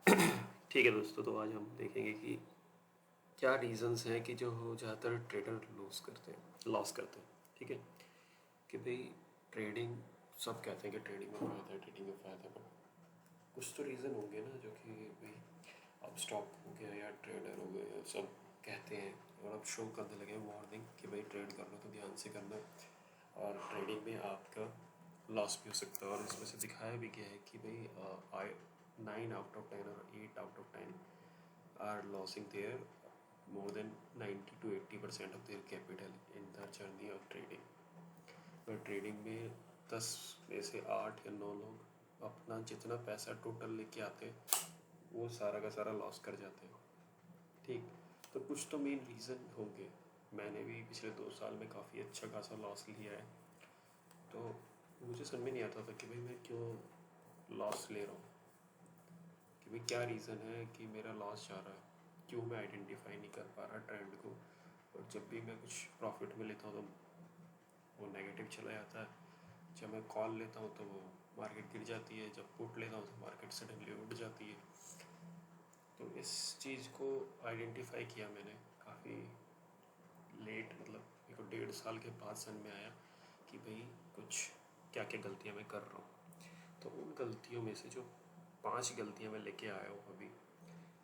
ठीक है दोस्तों, तो आज हम देखेंगे कि क्या रीज़न्स हैं कि जो ज़्यादातर ट्रेडर लॉस करते हैं। ठीक है कि भाई ट्रेडिंग, सब कहते हैं कि ट्रेडिंग में फ़ायदा है, ट्रेडिंग में फ़ायदा है, बट कुछ तो रीज़न होंगे ना जो कि भाई अब स्टॉक हो गया या ट्रेडर हो गए सब कहते हैं और अब शो करने लगे वार्निंग कि भाई ट्रेड करना तो ध्यान से करना, और ट्रेडिंग में आपका लॉस भी हो सकता है। और इसमें से दिखाया भी गया है कि भाई 9 out of 10 और 8 out of 10 are losing their more than 90 to 80% of their capital in the journey of trading। पर ट्रेडिंग में 10 में से 8 या 9 लोग अपना जितना पैसा टोटल लेके आते हैं वो सारा का सारा लॉस कर जाते हैं। ठीक, तो कुछ तो मेन रीज़न होंगे। मैंने भी पिछले 2 साल में काफ़ी अच्छा खासा लॉस लिया है, तो मुझे समझ में नहीं आता था कि भाई मैं क्यों लॉस ले रहा हूँ, कि भाई क्या रीज़न है कि मेरा लॉस जा रहा है, क्यों मैं आइडेंटिफाई नहीं कर पा रहा ट्रेंड को। और जब भी मैं कुछ प्रॉफिट में लेता हूँ तो वो नेगेटिव चला जाता है, जब मैं कॉल लेता हूँ तो वो मार्केट गिर जाती है, जब पुट लेता हूँ तो मार्केट सडनली उठ जाती है। तो इस चीज़ को आइडेंटिफाई किया मैंने काफ़ी लेट, मतलब मेरे को 1.5 साल के बाद समझ में आया कि भाई कुछ क्या क्या गलतियाँ मैं कर रहा हूँ। तो उन गलतियों में से जो 5 गलतियाँ मैं लेके आया हूँ अभी,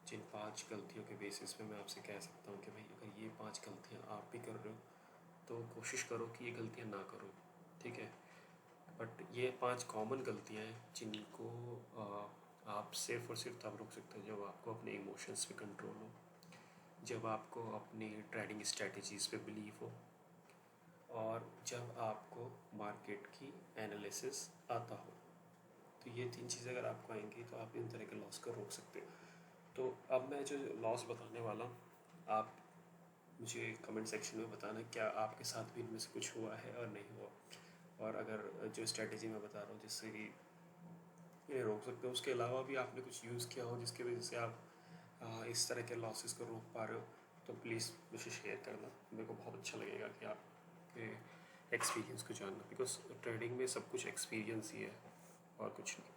जिन 5 गलतियों के बेसिस पे मैं आपसे कह सकता हूँ कि भाई अगर ये 5 गलतियाँ आप भी कर रहे हो तो कोशिश करो कि ये गलतियाँ ना करो। ठीक है, बट ये 5 कॉमन गलतियाँ हैं जिनको आप सिर्फ और सिर्फ तब रोक सकते हो जब आपको अपने इमोशंस पे कंट्रोल हो, जब आपको अपनी ट्रेडिंग स्ट्रेटजीज़ पे बिलीव हो, और जब आपको मार्केट की एनालिसिस आता हो। तो ये 3 चीज़ें अगर आपको आएंगी तो आप इन तरह के लॉस को रोक सकते हो। तो अब मैं जो लॉस बताने वाला हूँ, आप मुझे कमेंट सेक्शन में बताना क्या आपके साथ भी इनमें से कुछ हुआ है और नहीं हुआ, और अगर जो स्ट्रेटजी मैं बता रहा हूँ जिससे कि ये रोक सकते हो उसके अलावा भी आपने कुछ यूज़ किया हो जिसकी वजह से आप इस तरह के लॉसेस को रोक पा रहे हो, तो प्लीज़ मुझे शेयर करना। मेरे को बहुत अच्छा लगेगा कि आपके एक्सपीरियंस को जानना, बिकॉज ट्रेडिंग में सब कुछ एक्सपीरियंस ही है और कुछ नहीं।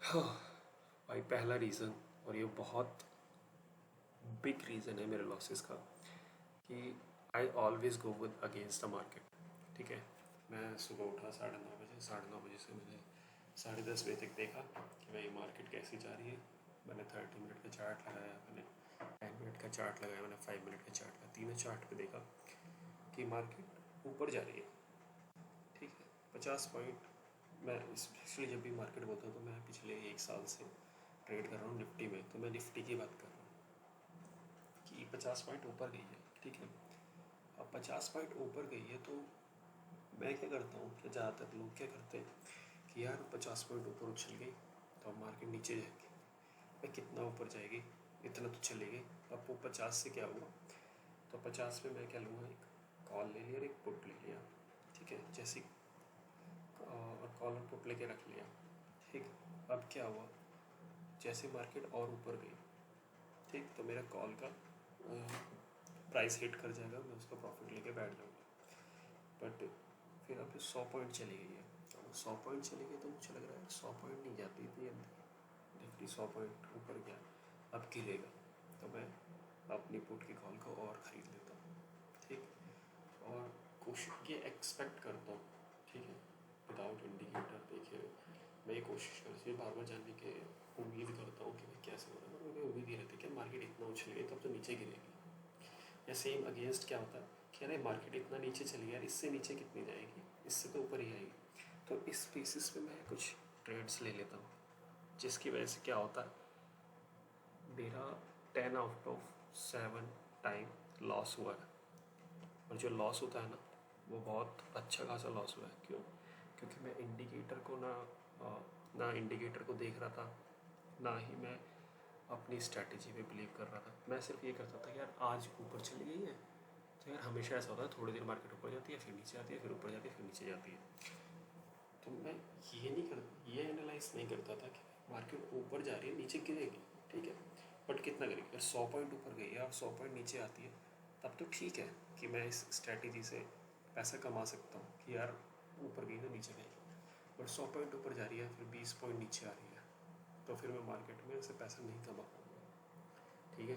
हाँ भाई, पहला रीज़न, और ये बहुत बिग रीज़न है मेरे लॉसेस का, कि I always go with against the market. ठीक है, मैं सुबह उठा 9:30 बजे, 9:30 बजे से मैंने 10:30 बजे तक देखा कि भाई मार्केट कैसी जा रही है। मैंने 30 मिनट का चार्ट लगाया, मैंने 10 मिनट का चार्ट लगाया, मैंने 5 मिनट का चार्ट लगाया, तीनों चार्ट पे देखा कि मार्केट ऊपर जा रही है। ठीक है, 50 पॉइंट। मैं स्पेशली जब भी मार्केट बोलता हूँ तो मैं पिछले 1 साल से ट्रेड कर रहा हूँ निफ्टी में, तो मैं निफ्टी की बात कर रहा हूँ कि 50 पॉइंट ऊपर गई है। ठीक है, अब 50 पॉइंट ऊपर गई है तो मैं क्या करता हूँ, कि ज़्यादातर लोग क्या करते हैं कि यार 50 पॉइंट ऊपर उछल गई तो अब मार्केट नीचे जाएगी, भाई कितना ऊपर जाएगी, इतना तो चली गई, अब वो 50 से क्या हुआ, तो 50 पे मैं क्या लूँगा, एक कॉल ले लिया और एक पुट ले लिया। ठीक है, जैसे और कॉल और पुट लेके रख लिया। ठीक, अब क्या हुआ, जैसे मार्केट और ऊपर गई, ठीक, तो मेरा कॉल का प्राइस हिट कर जाएगा, मैं उसका प्रॉफिट लेके बैठ जाऊँगा। बट फिर अब 100 पॉइंट चली गई है, अब 100 पॉइंट चली गई तो मुझे लग रहा है 100 पॉइंट नहीं जाती इतनी जल्दी, निफ्टी 100 पॉइंट ऊपर गया, अब गिरेगा, तो मैं अपनी पुट की कॉल को और ख़रीद लेता हूँ। ठीक, और कोशिश ये एक्सपेक्ट करता हूँ, ठीक है, विदाउट इंडिकेटर देखे मैं ये कोशिश करती हूँ बार बार जानने के उम्मीद करता हूँ कि भाई कैसे हो रहा है, मुझे उम्मीद ही रहती है कि मार्केट इतना उछल गई तब तो नीचे गिरेगी। या सेम अगेंस्ट क्या होता है कि अरे मार्केट इतना नीचे चली गया, इससे नीचे कितनी जाएगी, इससे तो ऊपर ही आएगी। तो इस बेसिस पे मैं कुछ ट्रेड्स ले लेता हूँ, जिसकी वजह से क्या होता है, मेरा 10 out of 7 टाइम लॉस हुआ है। और जो लॉस होता है ना, वो बहुत अच्छा खासा लॉस हुआ है। क्यों? क्योंकि मैं इंडिकेटर को ना इंडिकेटर को देख रहा था, ना ही मैं अपनी स्ट्रैटेजी पे बिलीव कर रहा था। मैं सिर्फ ये करता था कि यार आज ऊपर चली गई है, तो यार हमेशा ऐसा होता है, थोड़ी देर मार्केट ऊपर जाती है, फिर नीचे आती है, फिर ऊपर जाती है, फिर नीचे जाती है। तो मैं ये एनालाइज नहीं करता था कि मार्केट ऊपर जा रही है, नीचे गिरेगी, ठीक है, बट कितना गिरेगी। अगर 100 पॉइंट ऊपर गई है और 100 पॉइंट नीचे आती है, तब तो ठीक है कि मैं इस स्ट्रैटेजी से पैसा कमा सकता हूँ कि यार ऊपर गई तो नीचे गई। बट 100 पॉइंट ऊपर जा रही है, फिर 20 पॉइंट नीचे आ रही है, तो फिर मैं मार्केट में ऐसे पैसा नहीं कमा पाऊँगा। ठीक है,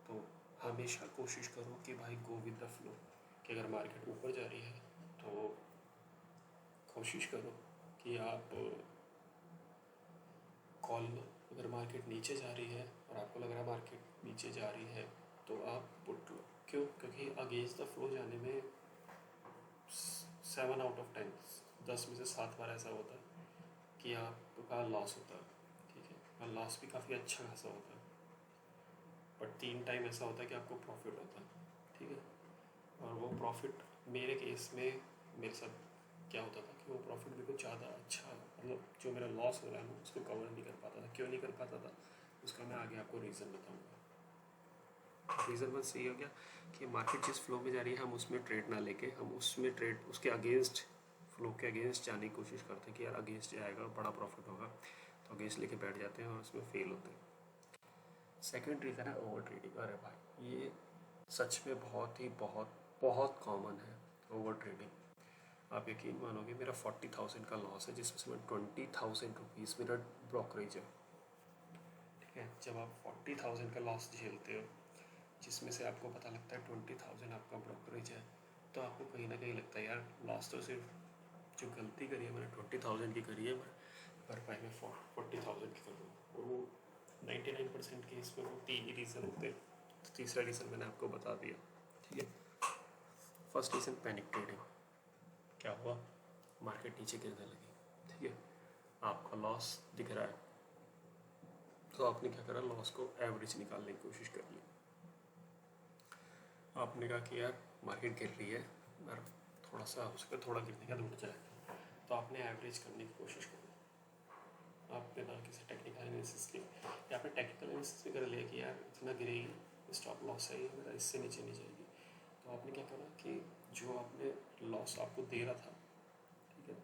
तो हमेशा कोशिश करो कि भाई गो विद द फ्लो, कि अगर मार्केट ऊपर जा रही है तो कोशिश करो कि आप कॉल लो। अगर मार्केट नीचे जा रही है और आपको लग रहा है मार्केट नीचे जा रही है तो आप पुट लो। क्यों? क्योंकि अगेंस्ट द फ्लो जाने में 7 आउट ऑफ 10, 10 में से 7 बार ऐसा होता है कि आपका लॉस होता है। ठीक है, और लॉस भी काफ़ी अच्छा खासा होता है, बट 3 टाइम ऐसा होता है कि आपको प्रॉफिट होता है। ठीक है, और वो प्रॉफिट मेरे केस में मेरे साथ क्या होता था कि वो प्रॉफिट भी कुछ ज़्यादा अच्छा, मतलब जो मेरा लॉस हो रहा है ना उसको कवर नहीं कर पाता था। क्यों नहीं कर पाता था उसका मैं आगे आपको रीज़न बताऊंगा। रीज़न बस यही हो गया कि मार्केट जिस फ्लो में जा रही है हम उसमें ट्रेड ना लेके हम उसमें ट्रेड उसके अगेंस्ट, फ्लो के अगेंस्ट जाने की कोशिश करते हैं कि यार अगेंस्ट जाएगा बड़ा प्रॉफिट होगा, तो अगेंस्ट लेके बैठ जाते हैं और उसमें फेल होते हैं। सेकेंड रीज़न है ओवर ट्रेडिंग। अरे भाई ये सच में बहुत ही बहुत कॉमन है ओवर ट्रेडिंग। आप यकीन मानोगे मेरा 40,000 का लॉस है जिसमें से मैं 20,000 रुपीज़ मेरा ब्रोकरेज है। ठीक है, जब आप 40,000 का लॉस झेलते हो जिसमें से आपको पता लगता है 20,000 आपका ब्रोकरेज है, तो आपको कहीं ना कहीं लगता है यार लॉस तो सिर्फ जो गलती करी है मैंने 20,000 की करी है, मैं भरपाई में 40,000 की कर दूँ। और वो 99% केस में वो 3 ही रीज़न होते हैं। तो तीसरा रीज़न मैंने आपको बता दिया। ठीक है, फर्स्ट रीज़न पैनिक ट्रेडिंग। क्या हुआ? मार्केट नीचे गिरने लगी। ठीक है, आपका लॉस दिख रहा है तो आपने क्या करा, लॉस को एवरेज निकालने की कोशिश कर ली। आपने कहा कि यार मार्केट गिर रही है और थोड़ा सा हो सके थोड़ा गिरने का रुक जाए, तो आपने एवरेज करने की कोशिश करी। आपने ना किसी टेक्निकल एनालिसिस की, या आपने टेक्निकल एनालिसिस भी कर लिया कि यार इतना गिरेगी, स्टॉप लॉस है ये मेरा, इससे नीचे नहीं जाएगी। तो आपने क्या करा कि जो आपने लॉस आपको दे रहा था, ठीक है,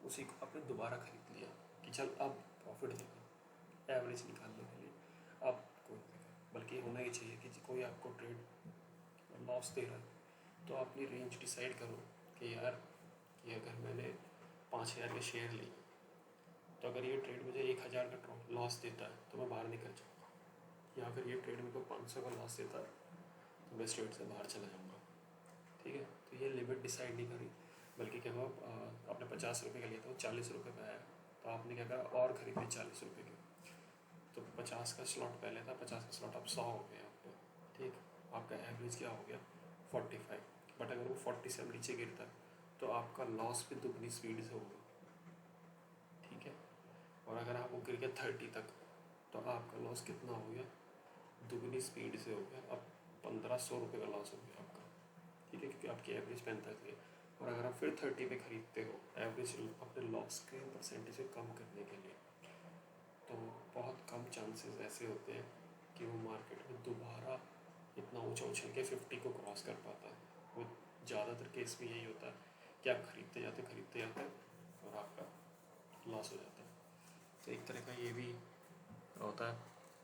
उसी को आपने दोबारा खरीद लिया कि चल अब प्रॉफिट देगा एवरेज निकालने के लिए। अब कोई देगा, बल्कि होना ही चाहिए कि कोई आपको ट्रेड लॉस दे रहा है तो अपनी रेंज डिसाइड करो कि यार कि अगर मैंने 5,000 के शेयर लिए तो अगर ये ट्रेड मुझे 1,000 का लॉस देता है तो मैं बाहर निकल जाऊँगा, या अगर ये ट्रेड मेरे को 500 का लॉस देता है तो मैं स्ट्रेट से बाहर चला जाऊँगा। ठीक है, तो ये लिमिट डिसाइड नहीं करी, बल्कि क्या हुआ, आपने 50 रुपये का लिया था वो 40 रुपये का आया, तो आपने क्या करा और खरीदे 40 रुपये के। तो 50 का स्लॉट पहले था, 50 का स्लॉट अब 100 हो गया आपको। ठीक, आपका एवरेज क्या हो गया 45। बट अगर वो 40 से नीचे गिरता है तो आपका लॉस भी दुगनी स्पीड से होगा। ठीक है, और अगर आप वो गिर गया 30 तक तो आपका लॉस कितना हो गया, दुगनी स्पीड से हो गया। अब 1,500 रुपये का लॉस हो गया आपका। ठीक है, क्योंकि आपकी एवरेज 45 है। और अगर आप फिर 30 पे खरीदते हो एवरेज अपने लॉस के परसेंटेज को कम करने के लिए, तो बहुत कम चांसेस ऐसे होते हैं कि वो मार्केट में दोबारा इतना ऊंचा उछल के 50 को क्रॉस कर पाता है। वो ज़्यादातर केस में यही होता है कि आप खरीदते जाते और आपका लॉस हो जाता है। तो एक तरह का ये भी होता है,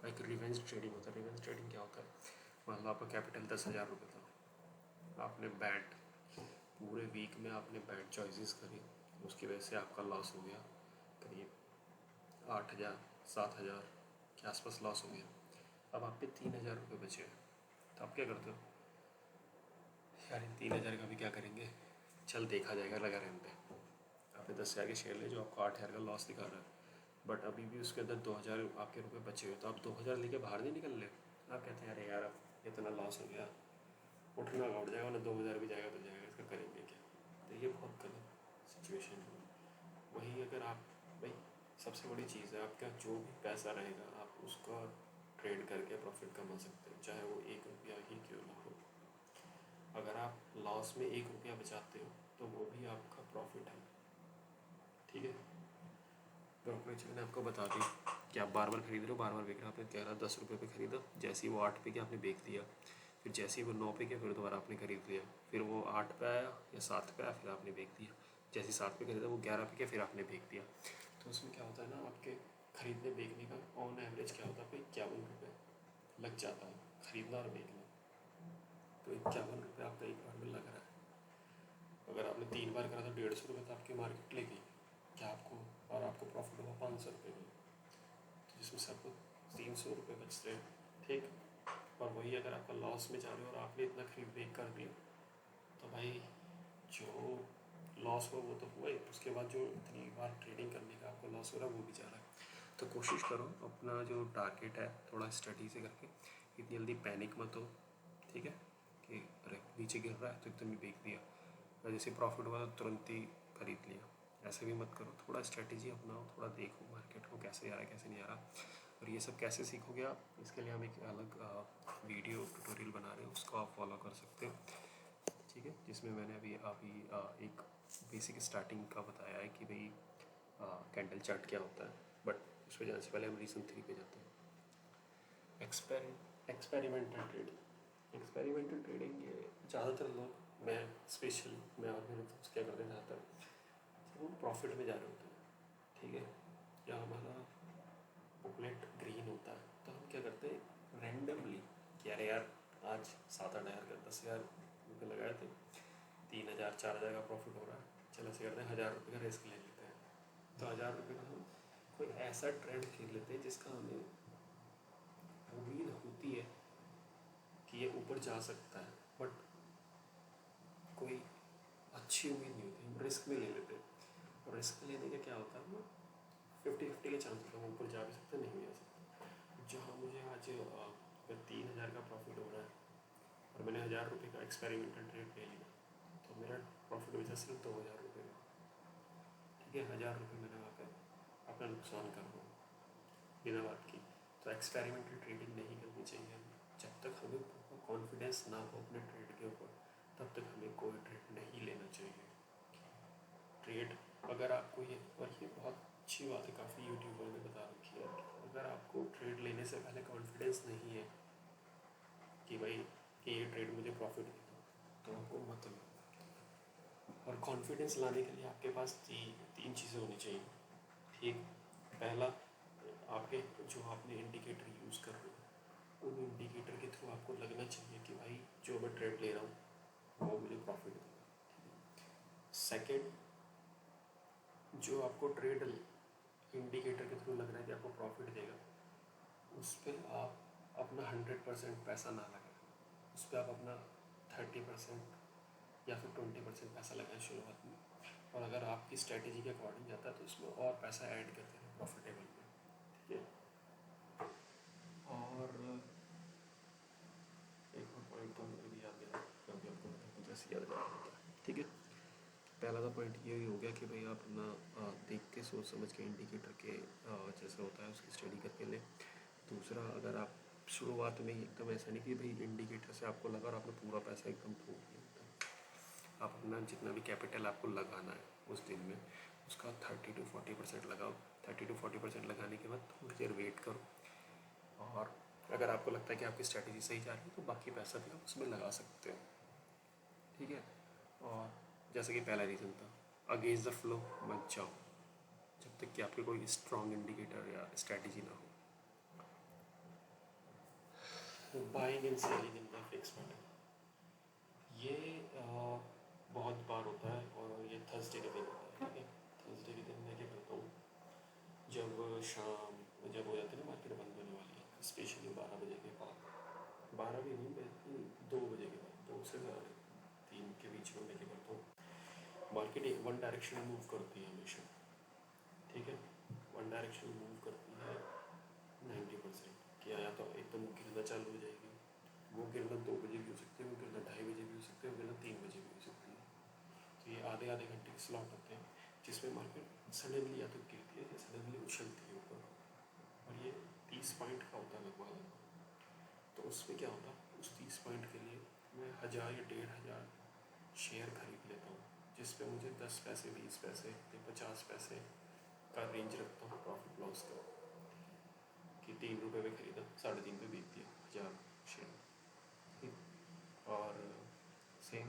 एक रिवेंज ट्रेडिंग होता है। रिवेंज ट्रेडिंग क्या होता है, मान लो आपका कैपिटल 10,000 रुपये था, आपने बैट पूरे वीक में आपने बैट चॉइसेस करी, उसकी वजह से आपका लॉस हो गया करीब 8,000 7,000 के आसपास लॉस हो गया। अब आप पे 3,000 रुपये बचे हैं, तो आप क्या करते हो, यार इन 3,000 का भी क्या करेंगे, चल देखा जाएगा, लगा रहने दे। आपने 10,000 के शेयर ले जो आपको 8,000 का लॉस दिखा रहा है, बट अभी भी उसके अंदर 2,000 आपके रुपये बचे हुए, तो आप 2,000 लेके बाहर नहीं निकल रहे। आप कहते हैं अरे यार अब इतना लॉस हो गया, उठना का उठ जाएगा ना, 2,000 भी जाएगा तो जाएगा, इसका करेंगे क्या। तो ये बहुत गलत सिचुएशन है। वही अगर आप भाई, सबसे बड़ी चीज़ है आपका जो भी पैसा रहेगा आप उसका ट्रेड करके प्रॉफिट कमा सकते हो, चाहे वो 1 रुपया ही क्यों ना हो। अगर आप लॉस में 1 रुपया बचाते हो तो वो भी आपका प्रॉफिट है। ठीक है, ब्रोकरेज मैंने आपको बता दी कि आप बार बार खरीद रहे हो, बार बार बेच रहे हो। आपने कह रहा 10 रुपये पे खरीदा, जैसे ही वो 8 पे गया आपने बेच दिया, फिर जैसे ही वो 9 पे गया फिर दोबारा आपने खरीद लिया, फिर वो 8 पे आया या 7 पे आया फिर आपने बेच दिया, जैसे ही 7 पे खरीदा वो 11 पे गया फिर आपने बेच दिया। तो उसमें क्या होता है ना, आपके खरीदने बेचने का ऑन एवरेज क्या होता है भाई, 51 रुपये लग जाता है खरीदना और बेचना। तो 51 रुपये आपका एक बार में लग रहा है। अगर आपने 3 बार करा तो 150 रुपये तो आपकी मार्केट लेगी क्या आपको, और आपको प्रॉफिट हुआ 500 रुपये का। जिसमें से आपको 300 रुपये बचते हैं, ठीक। और वही अगर आपका लॉस में जा रहे हो और आपने इतना खरीद बेच कर दिया, तो भाई जो लॉस हो वो तो हुआ ही, उसके बाद जो इतनी बार ट्रेडिंग करने का आपको लॉस हो रहा है वो भी जा रहा है। तो कोशिश करो अपना जो टारगेट है थोड़ा स्टडी से करके, इतनी जल्दी पैनिक मत हो, ठीक है, कि अरे नीचे गिर रहा है तो एकदम ही बेच दिया, और जैसे प्रॉफिट हुआ तो तुरंत ही खरीद लिया। ऐसे भी मत करो, थोड़ा स्ट्रेटेजी अपनाओ, थोड़ा देखो मार्केट को कैसे आ रहा है कैसे नहीं आ रहा। और ये सब कैसे सीखोगे आप, इसके लिए हम एक अलग वीडियो ट्यूटोरियल बना रहे हैं, उसको आप फॉलो कर सकते हो, ठीक है, जिसमें मैंने अभी एक बेसिक स्टार्टिंग का बताया है कि भाई कैंडल चार्ट क्या होता है। बट उस पर जाने से पहले हम रीज़न 3 पे जाते हैं। एक्सपेरिमेंटल ट्रेडिंग ये ज़्यादातर लोग, मैं स्पेशली मैं और मेरे दोस्त क्या करते हैं ज़्यादातर, जब हम प्रॉफिट में जा रहे होते हैं, ठीक है, या हमारा बुकलेट ग्रीन होता है, तो हम क्या करते हैं रैंडमली कि अरे यार आज 7-8 हज़ार का 10,000 रुपये लगाए थे, 3,000 4,000 का प्रॉफिट हो रहा है, चलो ऐसे करते हैं 1,000 रुपये का रिस्क ले लेते हैं। तो 1,000 रुपये का हम कोई ऐसा ट्रेंड खरीद लेते हैं जिसका हमें उम्मीद होती है कि ये ऊपर जा सकता है, बट कोई अच्छी उम्मीद नहीं होती, हम रिस्क में ले लेते हैं। और रिस्क में लेने का क्या होता है, वो 50-50 के चांस होता है, ऊपर जा भी सकते नहीं भी जा सकते। जहाँ मुझे आज अगर 3,000 का प्रॉफिट हो रहा है और मैंने 1,000 रुपये का एक्सपेरिमेंटल ट्रेड ले लिया, तो मेरा प्रॉफिट बचा सिर्फ 2,000 रुपये का, ठीक है। 1,000 रुपये मैंने वहाँ पर अपना नुकसान कर रहा हूँ बिना बात की। तो एक्सपेरिमेंटल ट्रेडिंग नहीं करनी चाहिए हमें। जब तक हमें कॉन्फिडेंस ना हो अपने ट्रेड के ऊपर, तब तक हमें कोई ट्रेड नहीं लेना चाहिए। ट्रेड अगर आपको ये बहुत अच्छी बात है, काफ़ी यूट्यूबर ने बता रखी है, अगर आपको ट्रेड लेने से पहले कॉन्फिडेंस नहीं है कि भाई कि ये ट्रेड मुझे प्रॉफिट देगा, तो आपको मत लो। और कॉन्फिडेंस लाने के लिए आपके पास तीन चीज़ें होनी चाहिए, ठीक। पहला, आपके जो आपने इंडिकेटर यूज़ कर रहे हो, उन इंडिकेटर के थ्रू आपको लगना चाहिए कि भाई जो मैं ट्रेड ले रहा हूँ वो मुझे प्रॉफिट देगा। सेकेंड, जो आपको ट्रेड इंडिकेटर के थ्रू लग रहा है कि आपको प्रॉफिट देगा, उस पर आप अपना 100% पैसा ना लगाएं, उस पर आप अपना 30% या फिर 20% पैसा लगाएं शुरुआत में। और अगर आपकी स्ट्रेटेजी के अकॉर्डिंग जाता है तो उसमें और पैसा ऐड करते हैं प्रॉफिटेबल में, ठीक है। और एक और पॉइंट तो मुझे भी याद गया, क्योंकि आपको पता है जैसे याद रहा होता है, ठीक है। पहला तो पॉइंट ये ही हो गया कि भाई आप अपना देख के सोच समझ के इंडिकेटर के जैसा होता है उसकी स्टडी करके लें। दूसरा, अगर आप शुरुआत में ही एकदम ऐसा नहीं कि भाई इंडिकेटर से आपको लगा और आपने पूरा पैसा एकदम ठोक दिया, आप अपना जितना भी कैपिटल आपको लगाना है उस दिन में, उसका 30-40% लगाओ। 30-40% लगाने के बाद थोड़ी देर वेट करो, और अगर आपको लगता है कि आपकी स्ट्रैटेजी सही जा रही है तो बाकी पैसा भी आप उसमें लगा सकते हो, ठीक है। और जैसे कि पहला रीज़न था, अगेंस्ट द फ्लो मत जाओ जब तक कि आपके कोई स्ट्रॉन्ग इंडिकेटर या स्ट्रैटेजी ना हो। Buying and selling in the fix pattern, ये बहुत बार होता है, और ये थर्सडे के दिन होता है, ठीक है। थर्सडे के दिन मैं क्या करता हूँ, जब शाम जब हो जाती है ना मार्केट बंद होने वाली है, स्पेशली 12 बजे के बाद, 12 भी नहीं, मैं 2 बजे के बाद, 2 से 3 के बीच में मैं क्या करता हूँ, मार्केट एक वन डायरेक्शन मूव करती है हमेशा, ठीक है। वन डायरेक्शन मूव करती है 90%, कि या तो एकदम गिरना चालू हो जाएगी, वो गिरना 2 बजे भी हो सकती है, वो गिरना 2:30 बजे भी हो सकती है, वो गिरना 3 बजे भी हो सकती है। तो ये आधे आधे घंटे के स्लॉट होते हैं जिसमें मार्केट सडनली या तो गिरती है या सडनली उछलती है ऊपर, और ये 30 पॉइंट का होता है लगभग। तो उसमें क्या होता है, उस 30 पॉइंट के लिए मैं 1,000 या 1,500 शेयर खरीद लेता हूँ, जिस पे मुझे 10 पैसे 20 पैसे या 50 पैसे का रेंज रखता हूँ प्रॉफिट लॉस का, कि 3 रुपये में खरीदा, 3.5 पे बेच दिया 1,000 शेयर, ठीक। और सेम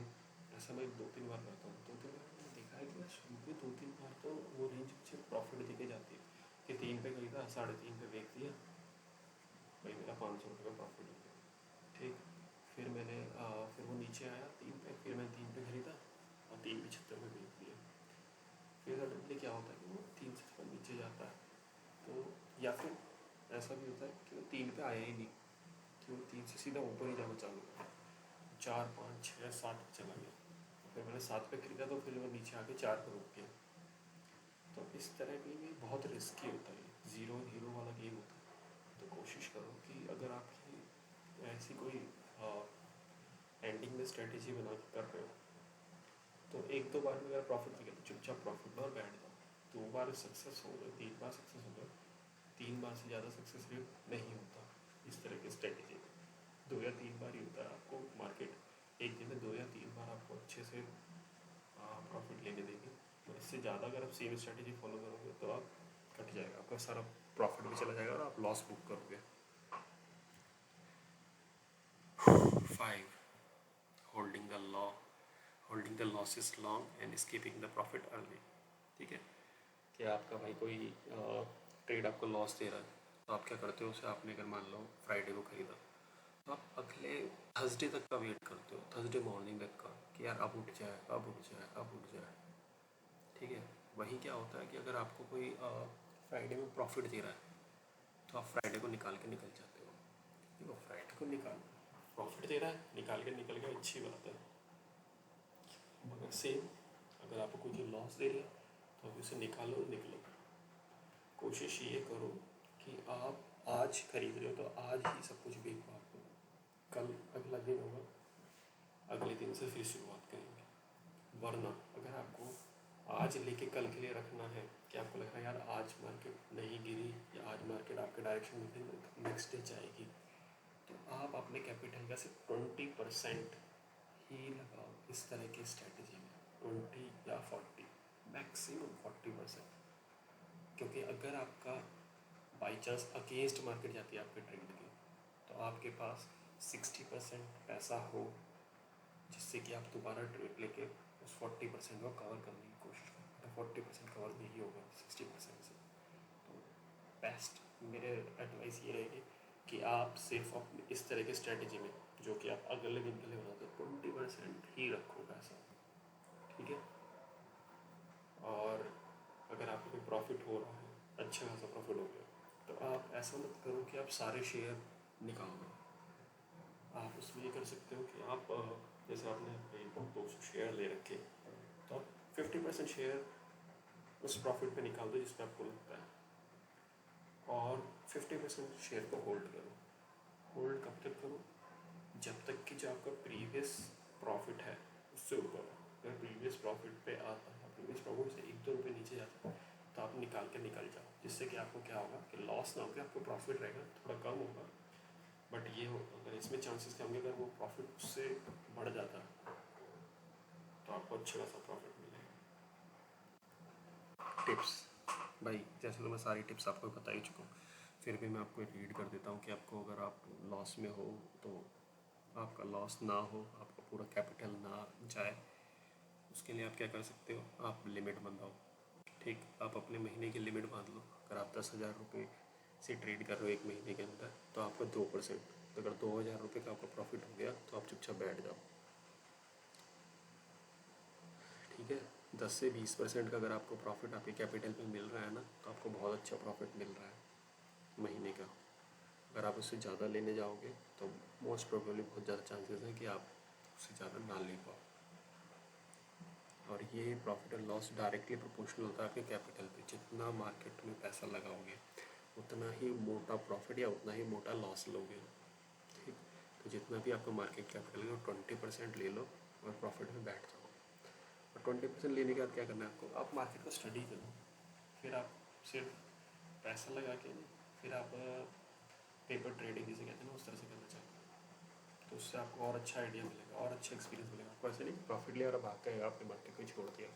ऐसा मैं 2-3 बार करता हूँ, 2-3 बार मैंने देखा है कि शुरू में 2-3 बार तो वो रेंज मुझे प्रॉफिट दिखे जाती है, कि 3 पे खरीदा 3.5 पे बेच दिया, भाई मेरा 500 रुपये का प्रॉफिट हो गया, ठीक। फिर मैंने फिर वो नीचे आया 3 पे, फिर मैं 3 पे खरीदा और 3.75 पे बेच दिया। फिर सडनली क्या होता है कि वो 3 से नीचे जाता है, तो या फिर ऐसा भी होता है कि वो 3 पे आया ही नहीं, कि वो 3 से सीधा ऊपर ही जाना चालू हुआ, 4 5 6 7 पे चला गया, फिर मैंने 7 पे खरीदा तो फिर वो नीचे आके 4 पे रुक गया। तो इस तरह की भी बहुत रिस्की होता है, ज़ीरो हीरो वाला गेम होता है। तो कोशिश करो कि अगर आपकी ऐसी कोई एंडिंग में स्ट्रेटेजी बना के कर रहे हो, तो 1-2 बार में अगर प्रॉफिट निकले तो चुपचाप प्रॉफिट लो और बैठ जाओ। 2 बार सक्सेस हो गए, 3 बार सक्सेस हो गए, 3 बार से ज़्यादा सक्सेस रेट नहीं होता इस तरह की स्ट्रेटेजी। 2 या 3 बार ही होता है आपको मार्केट एक दिन में 2 या 3 बार आपको अच्छे से प्रॉफिट लेने देगी। तो इससे ज़्यादा अगर आप सेम स्ट्रेटेजी फॉलो करोगे तो आप कट जाएगा, आपका सारा प्रॉफिट भी चला जाएगा और आप लॉस बुक करोगे। 5 holding the losses long and skipping the profit early. ठीक है, कि आपका भाई कोई ट्रेड आपको लॉस दे रहा है, तो आप क्या करते हो, उसे आपने अगर मान लो फ्राइडे को खरीदा, तो आप अगले थर्सडे तक का वेट करते हो, थर्सडे मॉर्निंग तक का, कि यार अब उठ जाए अब उठ जाए अब उठ जाए। ठीक है, वही क्या होता है कि अगर आपको कोई फ्राइडे में प्रॉफिट दे रहा है, तो आप फ्राइडे को निकाल के निकल जाते हो। देखो, फ्राइडे को निकाल प्रॉफिट दे रहा है, निकाल के निकल गया, अच्छी बात है। मगर सेम अगर आपको कोई चीज़ लॉस दे रही है, तो आप उसे निकालो, निकलो। कोशिश ये करो कि आप आज खरीद रहे हो तो आज ही सब कुछ बेच पाओ। कल अगला दिन होगा, अगले दिन से फिर शुरुआत करेंगे। वरना अगर आपको आज लेके कल के लिए रखना है, कि आपको लग रहा है यार आज मार्केट नहीं गिरी या आज मार्केट आपके डायरेक्शन में नेक्स्ट डे जाएगी, तो आप अपने कैपिटल का सिर्फ 20% ही लगाओ इस तरह की स्ट्रेटजी में। 20 या 40, मैक्सिमम 40%। क्योंकि अगर आपका बाई चांस अगेंस्ट मार्केट जाती है आपके ट्रेड की, तो आपके पास 60% पैसा हो, जिससे कि आप दोबारा ट्रेड लेके उस 40% को कवर करने की कोशिश करें। तो 40% कवर नहीं होगा 60% से, तो बेस्ट मेरे एडवाइस ये रहेगी कि आप सिर्फ अपने इस तरह की स्ट्रेटजी में, जो कि आप अगले दिन के लिए बनाते हो, 20% ही रखो पैसा। ठीक है, और अगर आपको कोई प्रॉफिट हो रहा है, अच्छा खासा प्रॉफिट हो गया, तो आप ऐसा मत करो कि आप सारे शेयर निकाल दो। आप उसमें ये कर सकते हो कि आप जैसे आपने 200 शेयर ले रखे, तो आप 50% शेयर उस प्रॉफिट पे निकाल दो जिसमें आपको लगता है, और 50% शेयर को होल्ड करो। होल्ड कब तक करो, जब तक कि जो आपका प्रीवियस प्रॉफिट है उससे ऊपर है। अगर प्रीवियस प्रॉफिट पे आता है, प्रीवियस प्रॉफिट से 1-2 रुपये नीचे जाता है, तो आप निकाल के निकल जाओ, जिससे कि आपको क्या होगा कि लॉस ना होगा, आपको प्रॉफिट रहेगा, थोड़ा कम होगा, बट ये हो अगर इसमें चांसेस क्या होंगे, अगर वो प्रॉफिट उससे बढ़ जाता है तो आपको अच्छा खासा प्रॉफिट मिलेगा। टिप्स भाई, जैसे तो मैं सारी टिप्स आपको बता ही चुका हूँ, फिर भी मैं आपको रीड कर देता हूँ कि आपको अगर आप लॉस में हो, तो आपका लॉस ना हो, आपका पूरा कैपिटल ना जाए, उसके लिए आप क्या कर सकते हो, आप लिमिट बनाओ। ठीक, आप अपने महीने की लिमिट बांध लो। अगर आप 10,000 रुपये से ट्रेड कर रहे हो एक महीने के अंदर, तो आपका 2%, तो अगर 2,000 रुपये का आपका प्रॉफिट हो गया, तो आप चुपचाप बैठ जाओ। ठीक है, 10 से 20% का अगर आपको प्रॉफिट आपके कैपिटल पे मिल रहा है ना, तो आपको बहुत अच्छा प्रॉफिट मिल रहा है महीने का। अगर आप उससे ज़्यादा लेने जाओगे, तो मोस्ट प्रोबेबली बहुत ज़्यादा चांसेस हैं कि आप उससे ज़्यादा ना ले पाओ। और ये profit and loss directly proportional होता है आपके कैपिटल पे। जितना मार्केट में पैसा लगाओगे, उतना ही मोटा प्रॉफिट या उतना ही मोटा लॉस लोगे। ठीक, तो जितना भी आपका मार्केट कैपिटल है, 20% ले लो और प्रॉफिट में बैठ जाओ। और 20% लेने के बाद क्या करना है आपको, आप मार्केट को स्टडी करो। फिर आप सिर्फ पैसा लगा के नहीं, फिर आप पेपर ट्रेडिंग जिसे कहते हैं ना, उस तरह से करना चाहते हैं, तो उससे आपको और अच्छा आइडिया मिलेगा और अच्छा एक्सपीरियंस मिलेगा। आपको ऐसे नहीं प्रॉफिट लिया और भाग गए, आपने मार्केट को छोड़ दिया।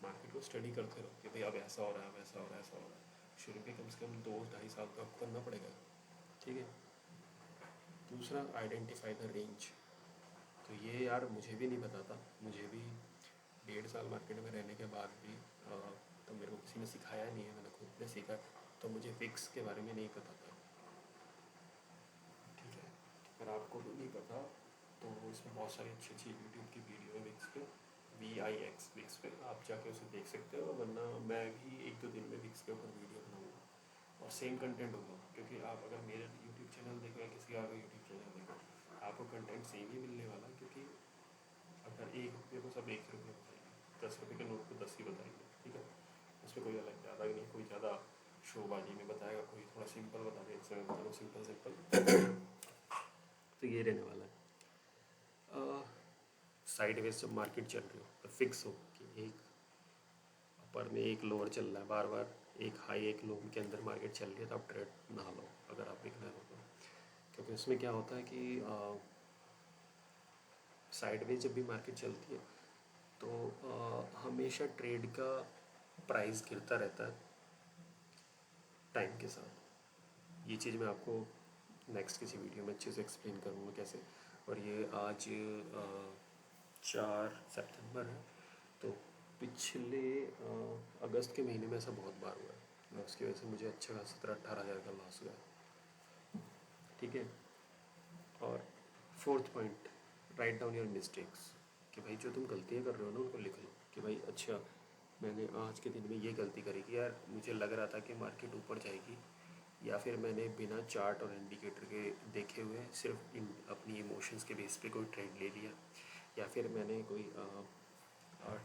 मार्केट को स्टडी करते रहो कि भाई अब ऐसा हो रहा है, वैसा हो रहा है, ऐसा हो रहा है। शुरू के कम से कम 2-2.5 साल तो आपको करना पड़ेगा। ठीक है, दूसरा, आइडेंटिफाई द रेंज। तो ये यार मुझे भी नहीं पता था, मुझे भी 1.5 साल मार्केट में रहने के बाद भी तो मेरे को किसी ने सिखाया नहीं है, मैंने खुद ने सीखा। तो मुझे विक्स के बारे में नहीं पता था। ठीक है, अगर आपको भी नहीं पता तो इसमें बहुत सारी अच्छी अच्छी यूट्यूब की वीडियो है विक्स पे, VIX विक्स पे, आप जाके उसे देख सकते हो। वरना मैं भी 1-2 दिन में विक्स के ऊपर वीडियो बनाऊँगा। और सेम कंटेंट होगा, क्योंकि आप अगर मेरा यूट्यूब चैनल देखो या किसी और का यूट्यूब चैनल देखो, आपको कंटेंट सेम ही मिलने वाला है, क्योंकि अगर 1 रुपये को सब 1 रुपये बताएंगे, 10 रुपये के नोट को 10 ही बताएंगे, ठीक है। उसमें कोई अलग ज़्यादा ही नहीं, कोई ज़्यादा शोबाजी में बताएगा, कोई थोड़ा सिंपल बता देगा, इसमें बता दो सिंपल सिंपल। तो ये रहने वाला है। साइड वेज जब मार्केट चल रही हो तो फिक्स हो कि एक अपर में एक लोअर चल रहा है, बार बार एक हाई एक लो के अंदर मार्केट चल रही है, तो आप ट्रेड ना लो अगर आप बिगनर हो तो। क्योंकि उसमें क्या होता है कि साइडवेज जब भी मार्केट चलती है तो हमेशा ट्रेड का प्राइस गिरता रहता है टाइम के साथ। ये चीज़ मैं आपको नेक्स्ट किसी वीडियो में अच्छे से एक्सप्लेन करूँगा कैसे। और ये आज 4 सितंबर है, तो पिछले अगस्त के महीने में ऐसा बहुत बार हुआ है, उसकी वजह से मुझे अच्छा 17-18 हज़ार का लॉस हुआ है, ठीक है। और 4th point, write down your mistakes, कि भाई जो तुम गलतियाँ कर रहे हो ना उनको लिख लो कि भाई अच्छा मैंने आज के दिन में ये गलती करी कि यार मुझे लग रहा था कि मार्केट ऊपर जाएगी, या फिर मैंने बिना चार्ट और इंडिकेटर के देखे हुए सिर्फ अपनी इमोशंस के बेस पे कोई ट्रेड ले लिया, या फिर मैंने कोई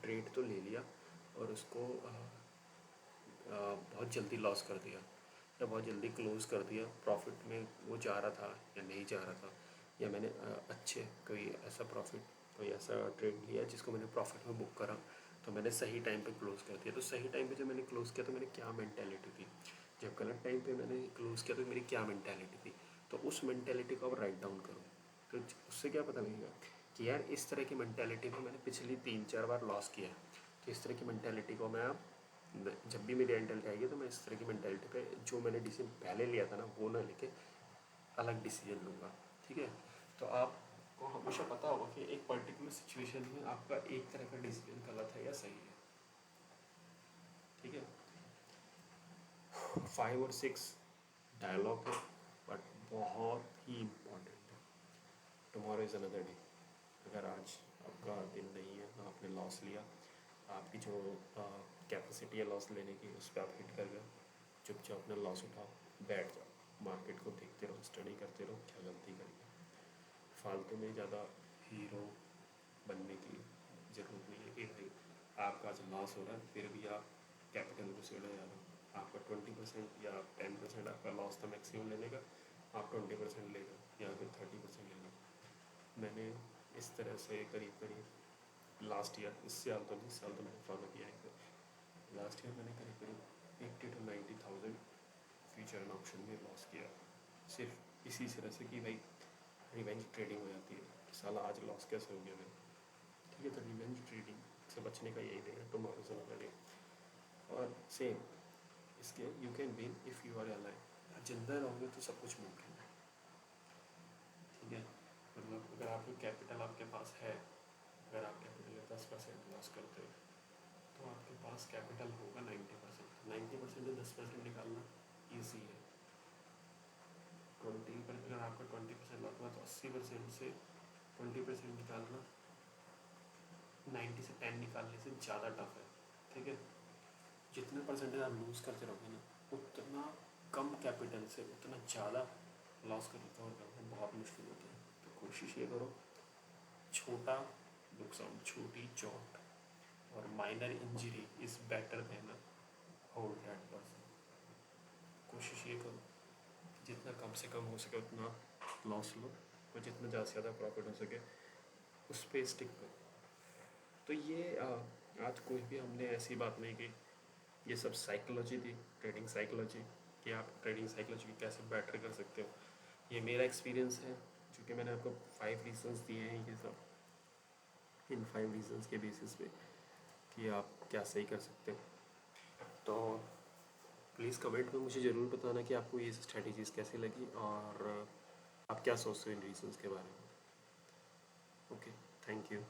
ट्रेड तो ले लिया और उसको बहुत जल्दी लॉस कर दिया या बहुत जल्दी क्लोज़ कर दिया, प्रॉफिट में वो जा रहा था या नहीं जा रहा था, या मैंने अच्छे कोई ऐसा प्रॉफिट कोई ऐसा ट्रेड लिया जिसको मैंने प्रॉफिट में बुक करा तो मैंने सही टाइम पे क्लोज़ कर दिया। तो सही टाइम पे जब मैंने क्लोज़ किया तो मेरी क्या मेंटेलिटी थी, जब गलत टाइम पे मैंने क्लोज़ किया तो मेरी क्या मेंटेलिटी थी, तो उस मेंटेलिटी को आप राइट डाउन करो। तो उससे क्या पता लगेगा कि यार इस तरह की मेंटेलिटी में मैंने पिछली 3-4 बार लॉस किया है, तो इस तरह की मेंटेलिटी को मैं जब भी मेरी मेंटेलिटी आएगी तो मैं इस तरह की मेंटेलिटी पे जो मैंने डिसीजन पहले लिया था ना वो ना लेके अलग डिसीजन लूँगा, ठीक है। तो आपको हमेशा पता होगा कि एक पर्टिकुलर सिचुएशन में आपका एक तरह का डिसीजन गलत है या सही है, ठीक है। 5 और 6 डायलॉग है बट बहुत ही इम्पोर्टेंट है। Tomorrow is another day. अगर आज आपका दिन नहीं है, आपने लॉस लिया, आपकी जो कैपेसिटी है लॉस लेने की उस पर आप हिट कर गए, चुपचाप अपना लॉस उठाओ, बैठ जाओ, मार्केट को देखते रहो, स्टडी करते रहो क्या गलती करी है। फालतू में ज़्यादा हीरो बनने की ज़रूरत नहीं है कि भाई आपका आज लॉस हो रहा है फिर भी आप कैपिटल को सेड़ा जा रहे हो। आपका 20% या 10% आपका लॉस था मैक्सिमम लेने का, आप 20% ले लो या फिर 30% ले लो। मैंने इस तरह से करीब करीब लास्ट ईयर, इस साल तो नहीं, इस साल तो मैंने फॉलो किया है, लास्ट ईयर मैंने करीब करीब 80 to 90,000 फ्यूचर एंड ऑप्शन में लॉस किया, सिर्फ इसी तरह से कि भाई रिवेंज ट्रेडिंग हो जाती है। साला आज लॉस कैसे हो गया मेरा, ठीक है। तो रिवेंज ट्रेडिंग से बचने का यही डे है, टुमारो इज़ अनदर डे। और सेम इसके you can win if you are alive. जिंदा रहोगे तो सब कुछ मुमकिन है, ठीक है। मतलब अगर आपको कैपिटल आपके पास है, अगर आप कैपिटल में 10% लॉस करते हो तो आपके पास कैपिटल होगा 90%। 90% से 10% निकालना ईजी है। 20% अगर आपका 20% लॉस हुआ तो 80% से 20% निकालना 90 से 10 निकालने से ज़्यादा टफ है, ठीक है। जितने परसेंटेज आप लूज़ करते रहोगे ना उतना कम कैपिटल से उतना ज़्यादा लॉस कर रिकवर करना बहुत मुश्किल होता है। तो कोशिश ये करो, छोटा नुकसान, छोटी चोट और minor injury is better than whole dead person. कोशिश ये करो जितना कम से कम हो सके उतना लॉस लो और जितना ज़्यादा से ज़्यादा प्रॉफिट हो सके उस पर स्टिक करो। तो ये आज कोई भी हमने ऐसी बात नहीं की, ये सब साइकोलॉजी थी, ट्रेडिंग साइकोलॉजी, कि आप ट्रेडिंग साइकोलॉजी को कैसे बेटर कर सकते हो। ये मेरा एक्सपीरियंस है जो कि मैंने आपको 5 रीजंस दिए हैं, ये सब इन 5 रीजंस के बेसिस पे कि आप क्या सही कर सकते हो। तो प्लीज़ कमेंट में मुझे ज़रूर बताना कि आपको ये स्ट्रैटेजीज़ कैसी लगी और आप क्या सोचते हो इन रीजंस के बारे में। Okay, thank you.